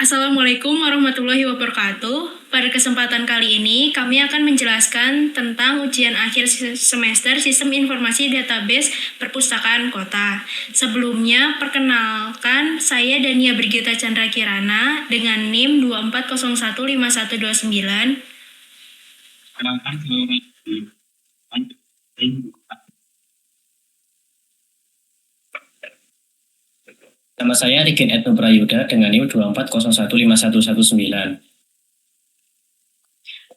Assalamualaikum warahmatullahi wabarakatuh. Pada kesempatan kali ini, kami akan menjelaskan tentang ujian akhir semester Sistem Informasi Database Perpustakaan Kota. Sebelumnya, perkenalkan saya Dania Brigita Chandra Kirana dengan NIM 24015129. Nama saya Rigen Edno Prayuda dengan NIM 24015119.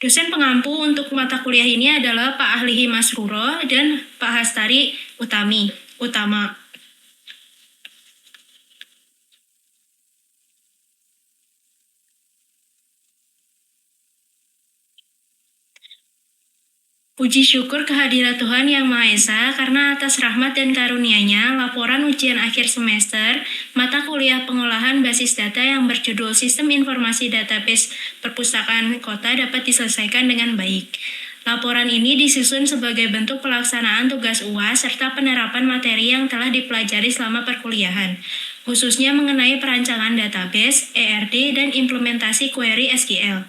Dosen pengampu untuk mata kuliah ini adalah Pak Ahlihi Masruro dan Pak Hastari Utama. Puji syukur kehadirat Tuhan Yang Maha Esa karena atas rahmat dan karunia-Nya, laporan ujian akhir semester mata kuliah pengolahan basis data yang berjudul Sistem Informasi Database Perpustakaan Kota dapat diselesaikan dengan baik. Laporan ini disusun sebagai bentuk pelaksanaan tugas UAS serta penerapan materi yang telah dipelajari selama perkuliahan, khususnya mengenai perancangan database, ERD, dan implementasi query SQL.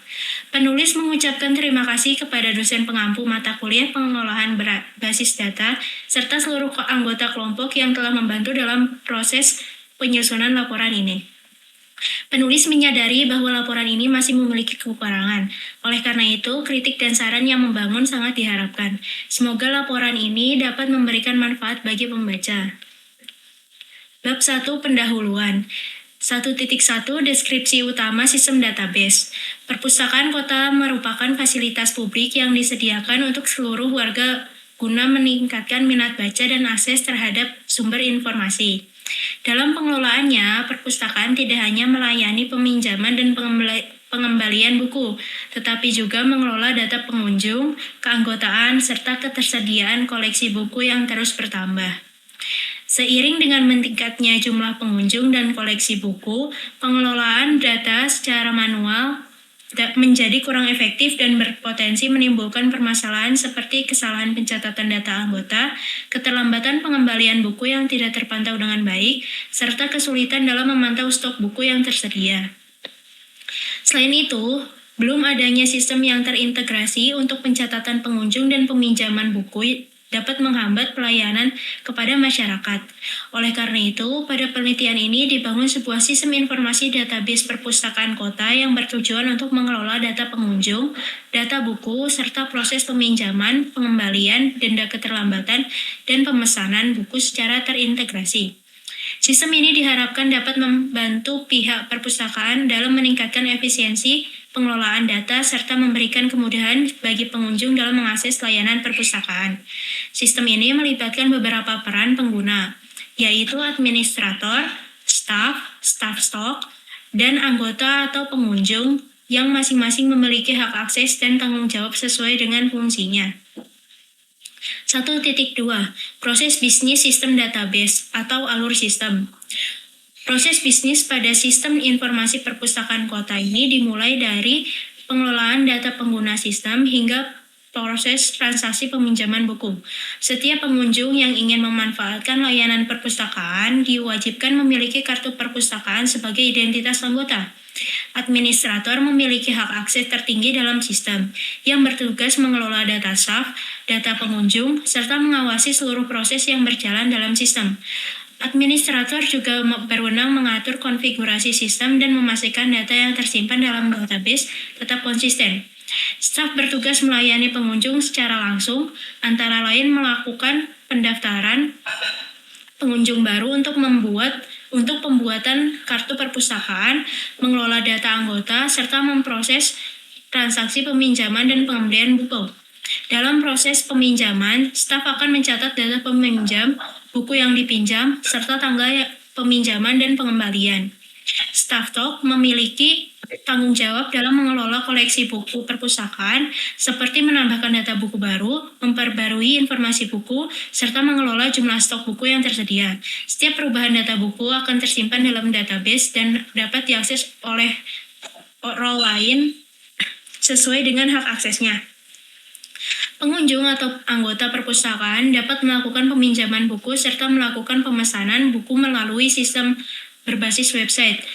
Penulis mengucapkan terima kasih kepada dosen pengampu mata kuliah pengolahan basis data serta seluruh anggota kelompok yang telah membantu dalam proses penyusunan laporan ini. Penulis menyadari bahwa laporan ini masih memiliki kekurangan. Oleh karena itu, kritik dan saran yang membangun sangat diharapkan. Semoga laporan ini dapat memberikan manfaat bagi pembaca. Bab 1 Pendahuluan 1.1 Deskripsi utama sistem database. Perpustakaan kota merupakan fasilitas publik yang disediakan untuk seluruh warga guna meningkatkan minat baca dan akses terhadap sumber informasi. Dalam pengelolaannya, perpustakaan tidak hanya melayani peminjaman dan pengembalian buku, tetapi juga mengelola data pengunjung, keanggotaan, serta ketersediaan koleksi buku yang terus bertambah. Seiring dengan meningkatnya jumlah pengunjung dan koleksi buku, pengelolaan data secara manual menjadi kurang efektif dan berpotensi menimbulkan permasalahan seperti kesalahan pencatatan data anggota, keterlambatan pengembalian buku yang tidak terpantau dengan baik, serta kesulitan dalam memantau stok buku yang tersedia. Selain itu, belum adanya sistem yang terintegrasi untuk pencatatan pengunjung dan peminjaman buku dapat menghambat pelayanan kepada masyarakat. Oleh karena itu, pada penelitian ini dibangun sebuah sistem informasi database perpustakaan kota yang bertujuan untuk mengelola data pengunjung, data buku, serta proses peminjaman, pengembalian, denda keterlambatan, dan pemesanan buku secara terintegrasi. Sistem ini diharapkan dapat membantu pihak perpustakaan dalam meningkatkan efisiensi pengelolaan data serta memberikan kemudahan bagi pengunjung dalam mengakses layanan perpustakaan. Sistem ini melibatkan beberapa peran pengguna, yaitu administrator, staff stok, dan anggota atau pengunjung yang masing-masing memiliki hak akses dan tanggung jawab sesuai dengan fungsinya. 1.2 Proses bisnis sistem database atau alur sistem. Proses bisnis pada sistem informasi perpustakaan kota ini dimulai dari pengelolaan data pengguna sistem hingga proses transaksi peminjaman buku. Setiap pengunjung yang ingin memanfaatkan layanan perpustakaan diwajibkan memiliki kartu perpustakaan sebagai identitas anggota. Administrator memiliki hak akses tertinggi dalam sistem, yang bertugas mengelola data staff, data pengunjung, serta mengawasi seluruh proses yang berjalan dalam sistem. Administrator juga berwenang mengatur konfigurasi sistem dan memastikan data yang tersimpan dalam database tetap konsisten. Staf bertugas melayani pengunjung secara langsung, antara lain melakukan pendaftaran pengunjung baru untuk pembuatan kartu perpustakaan, mengelola data anggota, serta memproses transaksi peminjaman dan pembelian buku. Dalam proses peminjaman, staf akan mencatat data peminjam, buku yang dipinjam, serta tanggal peminjaman dan pengembalian. Staff stok memiliki tanggung jawab dalam mengelola koleksi buku perpustakaan, seperti menambahkan data buku baru, memperbarui informasi buku, serta mengelola jumlah stok buku yang tersedia. Setiap perubahan data buku akan tersimpan dalam database dan dapat diakses oleh role lain sesuai dengan hak aksesnya. Pengunjung atau anggota perpustakaan dapat melakukan peminjaman buku serta melakukan pemesanan buku melalui sistem berbasis website.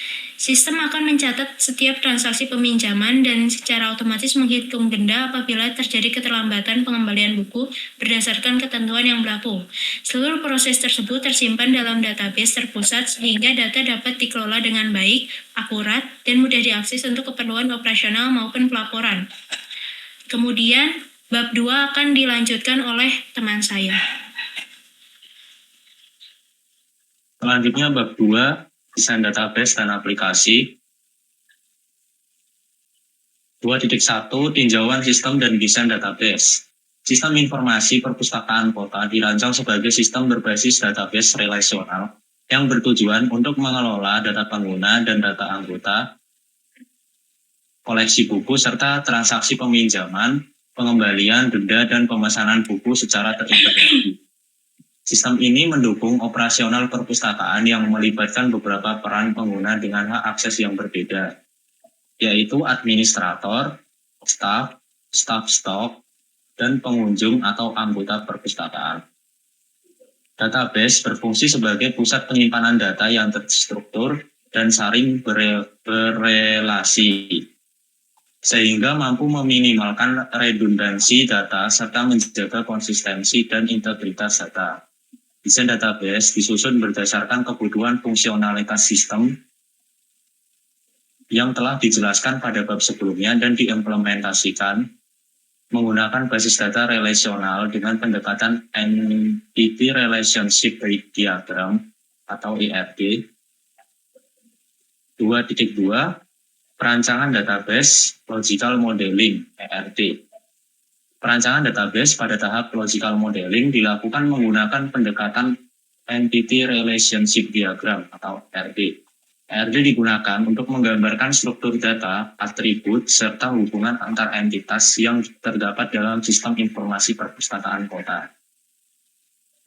Sistem akan mencatat setiap transaksi peminjaman dan secara otomatis menghitung denda apabila terjadi keterlambatan pengembalian buku berdasarkan ketentuan yang berlaku. Seluruh proses tersebut tersimpan dalam database terpusat sehingga data dapat dikelola dengan baik, akurat, dan mudah diakses untuk keperluan operasional maupun pelaporan. Kemudian, bab 2 akan dilanjutkan oleh teman saya. Selanjutnya bab 2, desain database dan aplikasi. 2.1 Tinjauan sistem dan desain database. Sistem informasi perpustakaan kota dirancang sebagai sistem berbasis database relasional yang bertujuan untuk mengelola data pengguna dan data anggota, koleksi buku, serta transaksi peminjaman, pengembalian, denda, dan pemesanan buku secara terintegrasi. Sistem ini mendukung operasional perpustakaan yang melibatkan beberapa peran pengguna dengan hak akses yang berbeda, yaitu administrator, staf stok, dan pengunjung atau anggota perpustakaan. Database berfungsi sebagai pusat penyimpanan data yang terstruktur dan saling berelasi, sehingga mampu meminimalkan redundansi data serta menjaga konsistensi dan integritas data. Desain database disusun berdasarkan kebutuhan fungsionalitas sistem yang telah dijelaskan pada bab sebelumnya dan diimplementasikan menggunakan basis data relasional dengan pendekatan Entity Relationship Diagram atau ERD. 2.2 Perancangan database logical modeling ERD. Perancangan database pada tahap logical modeling dilakukan menggunakan pendekatan Entity Relationship Diagram atau ERD. ERD digunakan untuk menggambarkan struktur data, atribut, serta hubungan antar entitas yang terdapat dalam sistem informasi perpustakaan kota.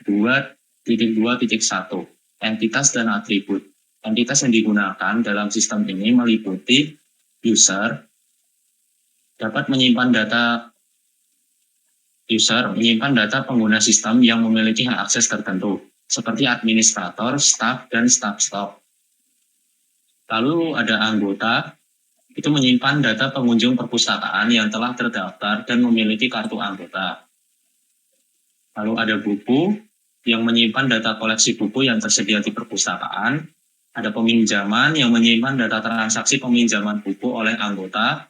2.2.1 Entitas dan atribut. Entitas yang digunakan dalam sistem ini meliputi user, dapat menyimpan data pengguna sistem yang memiliki hak akses tertentu, seperti administrator, staf, dan staf stok. Lalu ada anggota, itu menyimpan data pengunjung perpustakaan yang telah terdaftar dan memiliki kartu anggota. Lalu ada buku, yang menyimpan data koleksi buku yang tersedia di perpustakaan. Ada peminjaman yang menyimpan data transaksi peminjaman buku oleh anggota.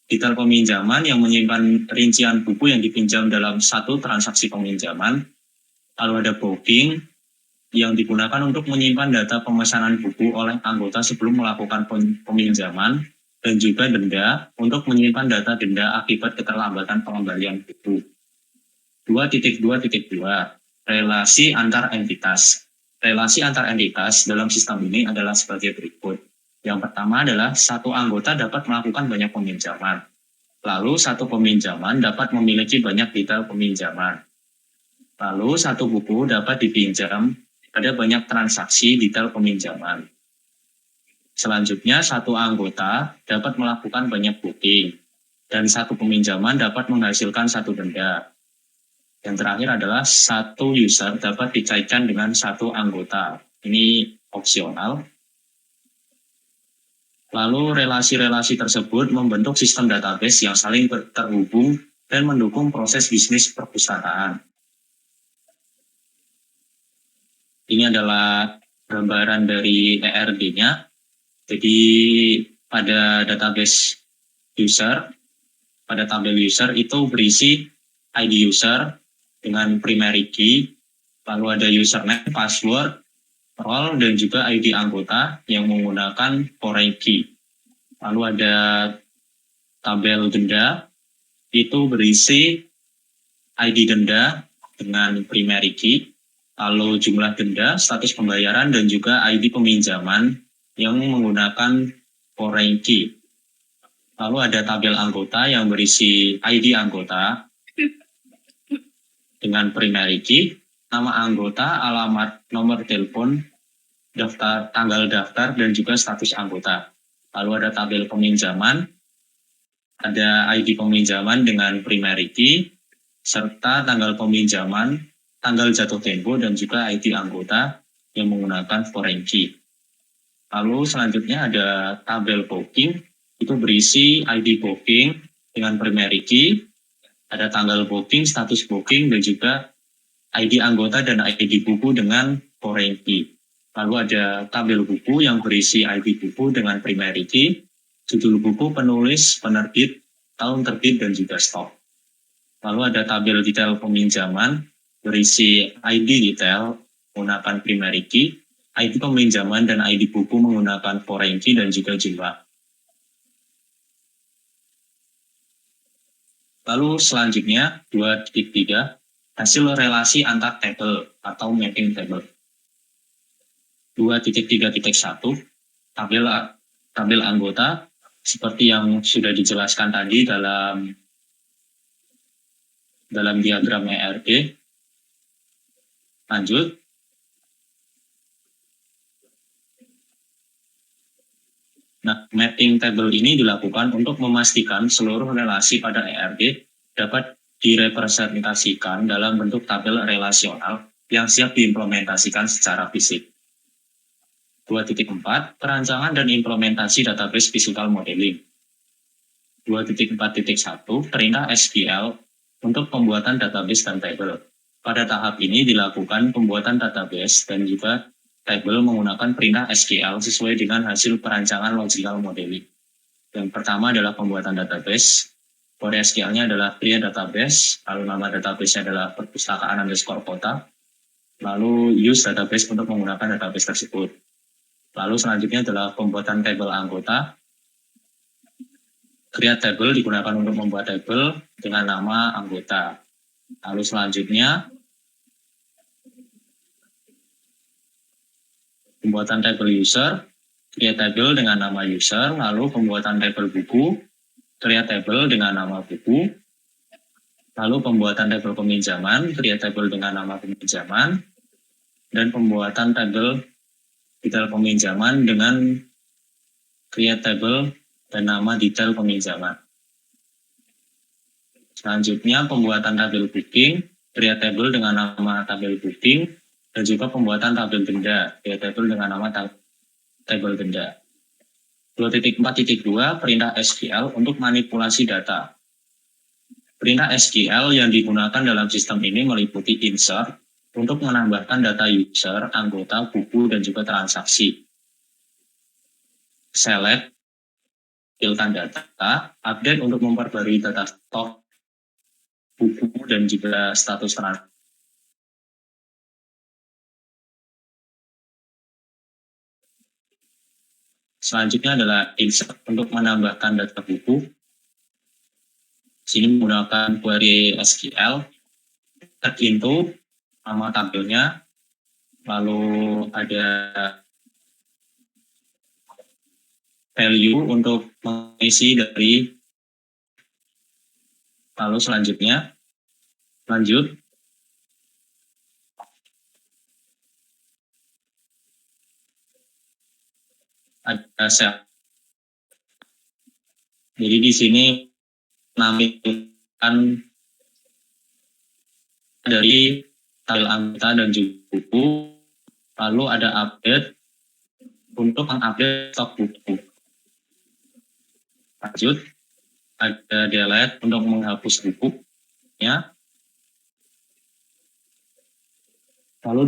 Detail peminjaman yang menyimpan rincian buku yang dipinjam dalam satu transaksi peminjaman. Lalu ada booking yang digunakan untuk menyimpan data pemesanan buku oleh anggota sebelum melakukan peminjaman, dan juga denda untuk menyimpan data denda akibat keterlambatan pengembalian buku. 2.2.2 Relasi antar entitas. Relasi antar entitas dalam sistem ini adalah sebagai berikut. Yang pertama adalah satu anggota dapat melakukan banyak peminjaman. Lalu satu peminjaman dapat memiliki banyak detail peminjaman. Lalu satu buku dapat dipinjam pada banyak transaksi detail peminjaman. Selanjutnya satu anggota dapat melakukan banyak booking. Dan satu peminjaman dapat menghasilkan satu denda. Yang terakhir adalah satu user dapat dikaitkan dengan satu anggota. Ini opsional. Lalu relasi-relasi tersebut membentuk sistem database yang saling terhubung dan mendukung proses bisnis perpustakaan. Ini adalah gambaran dari ERD-nya. Jadi pada database user, pada tabel user itu berisi ID user dengan primary key, lalu ada username, password, role, dan juga ID anggota yang menggunakan foreign key. Lalu ada tabel denda, itu berisi ID denda dengan primary key, lalu jumlah denda, status pembayaran, dan juga ID peminjaman yang menggunakan foreign key. Lalu ada tabel anggota yang berisi ID anggota dengan primary key, nama anggota, alamat, nomor telepon, daftar, tanggal daftar, dan juga status anggota. Lalu ada tabel peminjaman, ada ID peminjaman dengan primary key, serta tanggal peminjaman, tanggal jatuh tempo, dan juga ID anggota yang menggunakan foreign key. Lalu selanjutnya ada tabel booking, itu berisi ID booking dengan primary key, ada tanggal booking, status booking, dan juga ID anggota dan ID buku dengan foreign key. Lalu ada tabel buku yang berisi ID buku dengan primary key, judul buku, penulis, penerbit, tahun terbit, dan juga stok. Lalu ada tabel detail peminjaman berisi ID detail menggunakan primary key, ID peminjaman dan ID buku menggunakan foreign key dan juga jumlah. Lalu selanjutnya 2.3 hasil relasi antar tabel atau mapping table. 2.3.1 tabel anggota seperti yang sudah dijelaskan tadi dalam diagram ERD. Lanjut. Nah, mapping table ini dilakukan untuk memastikan seluruh relasi pada ERD dapat direpresentasikan dalam bentuk tabel relasional yang siap diimplementasikan secara fisik. 2.4 perancangan dan implementasi database physical modeling. 2.4.1 perintah SQL untuk pembuatan database dan table. Pada tahap ini dilakukan pembuatan database dan juga table menggunakan perintah SQL sesuai dengan hasil perancangan logical modeling. Yang pertama adalah pembuatan database. Kode SQL-nya adalah create database, lalu nama database-nya adalah perpustakaan_kota, lalu use database untuk menggunakan database tersebut. Lalu selanjutnya adalah pembuatan table anggota. Create table digunakan untuk membuat table dengan nama anggota. Lalu selanjutnya pembuatan table user, create table dengan nama user, lalu pembuatan table buku, create table dengan nama buku, lalu pembuatan table peminjaman, create table dengan nama peminjaman, dan pembuatan table detail peminjaman dengan create table dan nama detail peminjaman. Selanjutnya pembuatan tabel booking, create table dengan nama tabel booking, dan juga pembuatan tabel denda, create table dengan nama tabel denda. 2.4.2 perintah SQL untuk manipulasi data. Perintah SQL yang digunakan dalam sistem ini meliputi insert untuk menambahkan data user, anggota, buku, dan juga transaksi. Select, filter data, update untuk memperbarui data stok, buku, dan juga status transaksi. Selanjutnya adalah insert untuk menambahkan data buku. Sini menggunakan query SQL, insert into nama tabelnya, lalu ada value untuk mengisi dari, lalu selanjutnya lanjut. Ada sel. Jadi di sini menampilkan dari tabel anggota dan juga buku, lalu ada update untuk mengupdate stok buku. Lanjut, ada delete untuk menghapus bukunya. Lalu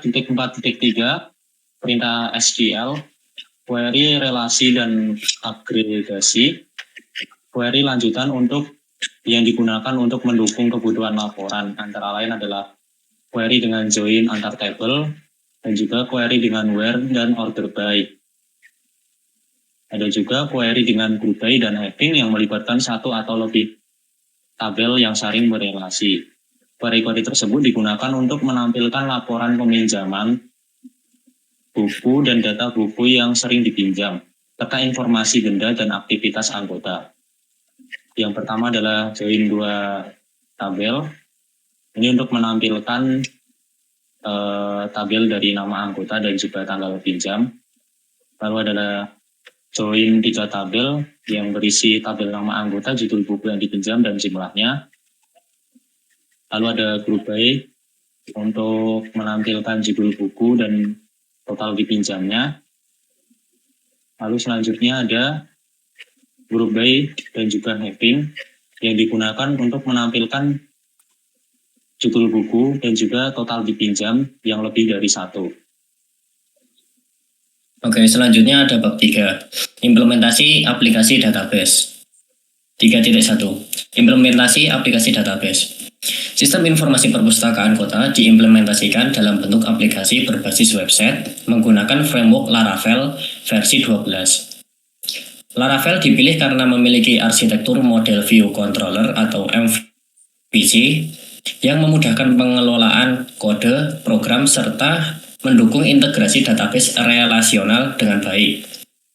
2.4.3 perintah SQL, query relasi dan agregasi, query lanjutan untuk yang digunakan untuk mendukung kebutuhan laporan, antara lain adalah query dengan join antar table, dan juga query dengan where dan order by. Ada juga query dengan group by dan having yang melibatkan satu atau lebih tabel yang saling berelasi. Query-query tersebut digunakan untuk menampilkan laporan peminjaman buku dan data buku yang sering dipinjam, serta informasi denda dan aktivitas anggota. Yang pertama adalah join dua tabel. Ini untuk menampilkan tabel dari nama anggota dan juga tanggal pinjam. Lalu adalah join 3 tabel yang berisi tabel nama anggota, judul buku yang dipinjam, dan jumlahnya. Lalu ada group by untuk menampilkan judul buku dan total dipinjamnya. Lalu selanjutnya ada group by dan juga mapping yang digunakan untuk menampilkan judul buku dan juga total dipinjam yang lebih dari satu. Oke, selanjutnya ada bab 3, implementasi aplikasi database. 3.1, implementasi aplikasi database. Sistem informasi perpustakaan kota diimplementasikan dalam bentuk aplikasi berbasis website menggunakan framework Laravel versi 12. Laravel dipilih karena memiliki arsitektur model view controller atau MVC yang memudahkan pengelolaan kode, program, serta mendukung integrasi database relasional dengan baik.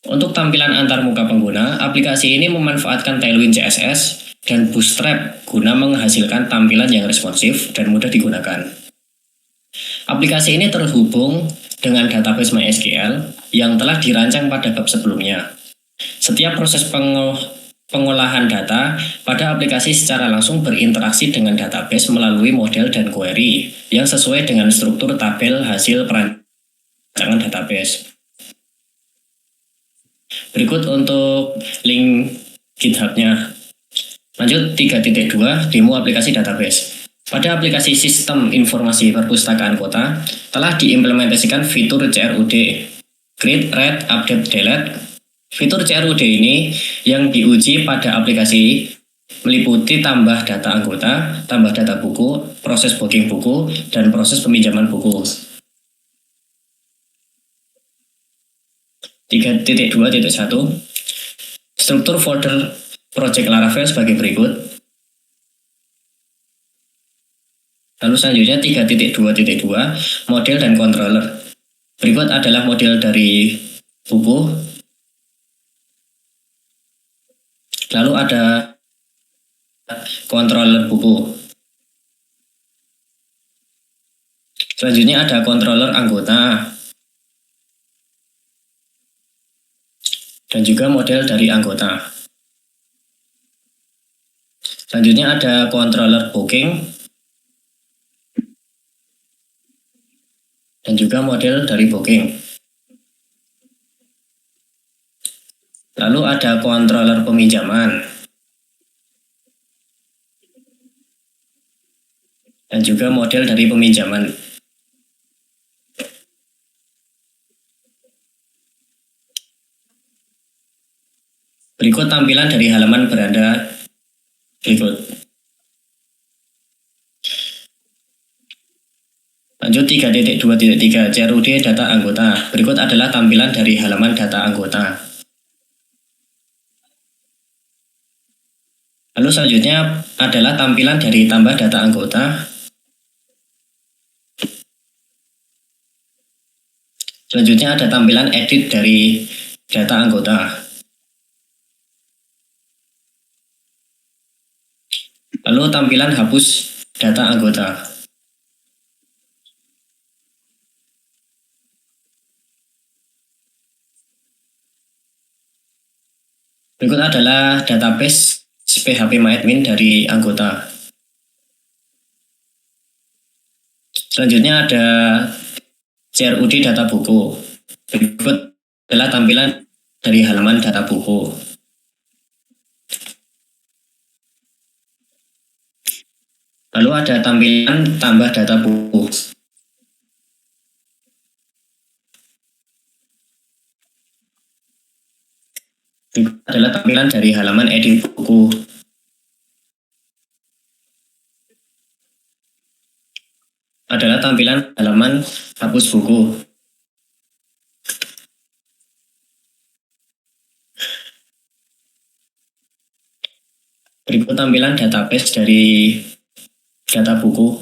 Untuk tampilan antarmuka pengguna, aplikasi ini memanfaatkan Tailwind CSS dan Bootstrap guna menghasilkan tampilan yang responsif dan mudah digunakan. Aplikasi ini terhubung dengan database MySQL yang telah dirancang pada bab sebelumnya. Setiap proses pengolahan data pada aplikasi secara langsung berinteraksi dengan database melalui model dan query yang sesuai dengan struktur tabel hasil perancangan database. Berikut untuk link GitHub-nya. Lanjut 3.2, demo aplikasi database. Pada aplikasi sistem informasi perpustakaan kota telah diimplementasikan fitur CRUD, Create, Read, Update, Delete. Fitur CRUD ini yang diuji pada aplikasi meliputi tambah data anggota, tambah data buku, proses booking buku, dan proses peminjaman buku. 3.2.1, struktur folder project Laravel sebagai berikut. Lalu selanjutnya 3.2.2, model dan controller. Berikut adalah model dari buku. Lalu ada controller buku. Selanjutnya ada controller anggota. Dan juga model dari anggota. Selanjutnya ada controller booking dan juga model dari booking. Lalu ada controller peminjaman dan juga model dari peminjaman. Berikut tampilan dari halaman beranda berikut. Lanjut 3.2.3, CRUD data anggota. Berikut adalah tampilan dari halaman data anggota. Lalu selanjutnya adalah tampilan dari tambah data anggota. Selanjutnya ada tampilan edit dari data anggota. Lalu tampilan hapus data anggota. Berikut adalah database phpMyAdmin dari anggota. Selanjutnya ada CRUD data buku. Berikut adalah tampilan dari halaman data buku. Lalu ada tampilan tambah data buku. Berikut adalah tampilan dari halaman edit buku. Adalah tampilan halaman hapus buku. Berikut tampilan database dari data buku.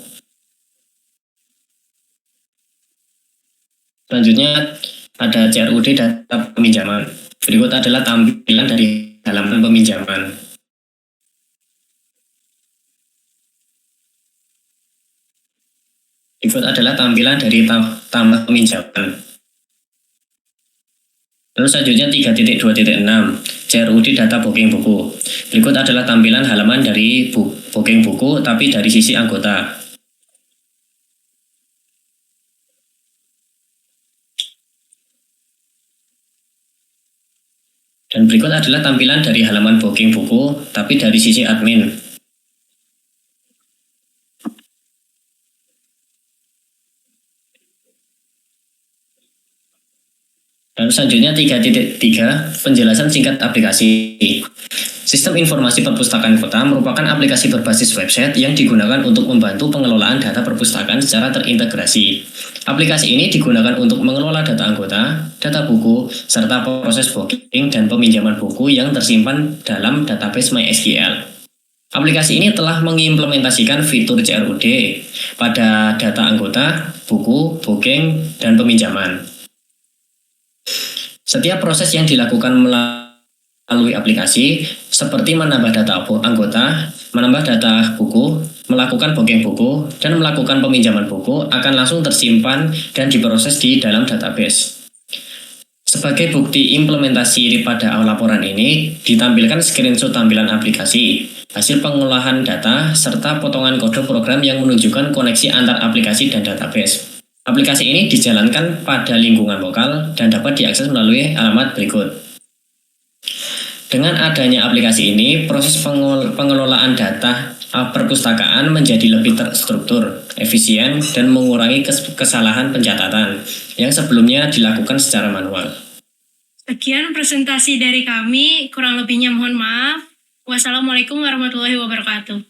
Selanjutnya ada CRUD data peminjaman. Berikut adalah tampilan dari halaman peminjaman. Berikut adalah tampilan dari tambah peminjaman. Lalu selanjutnya 3.2.6, CRUD data booking buku. Berikut adalah tampilan halaman dari booking buku tapi dari sisi anggota. Dan berikut adalah tampilan dari halaman booking buku, tapi dari sisi admin. Dan selanjutnya 3.3, penjelasan singkat aplikasi. Sistem Informasi Perpustakaan Kota merupakan aplikasi berbasis website yang digunakan untuk membantu pengelolaan data perpustakaan secara terintegrasi. Aplikasi ini digunakan untuk mengelola data anggota, data buku, serta proses booking dan peminjaman buku yang tersimpan dalam database MySQL. Aplikasi ini telah mengimplementasikan fitur CRUD pada data anggota, buku, booking, dan peminjaman. Setiap proses yang dilakukan melalui aplikasi, seperti menambah data anggota, menambah data buku, melakukan booking buku, dan melakukan peminjaman buku, akan langsung tersimpan dan diproses di dalam database. Sebagai bukti implementasi pada laporan ini, ditampilkan screenshot tampilan aplikasi, hasil pengolahan data, serta potongan kode program yang menunjukkan koneksi antar aplikasi dan database. Aplikasi ini dijalankan pada lingkungan lokal dan dapat diakses melalui alamat berikut. Dengan adanya aplikasi ini, proses pengelolaan data perpustakaan menjadi lebih terstruktur, efisien, dan mengurangi kesalahan pencatatan yang sebelumnya dilakukan secara manual. Sekian presentasi dari kami, kurang lebihnya mohon maaf. Wassalamualaikum warahmatullahi wabarakatuh.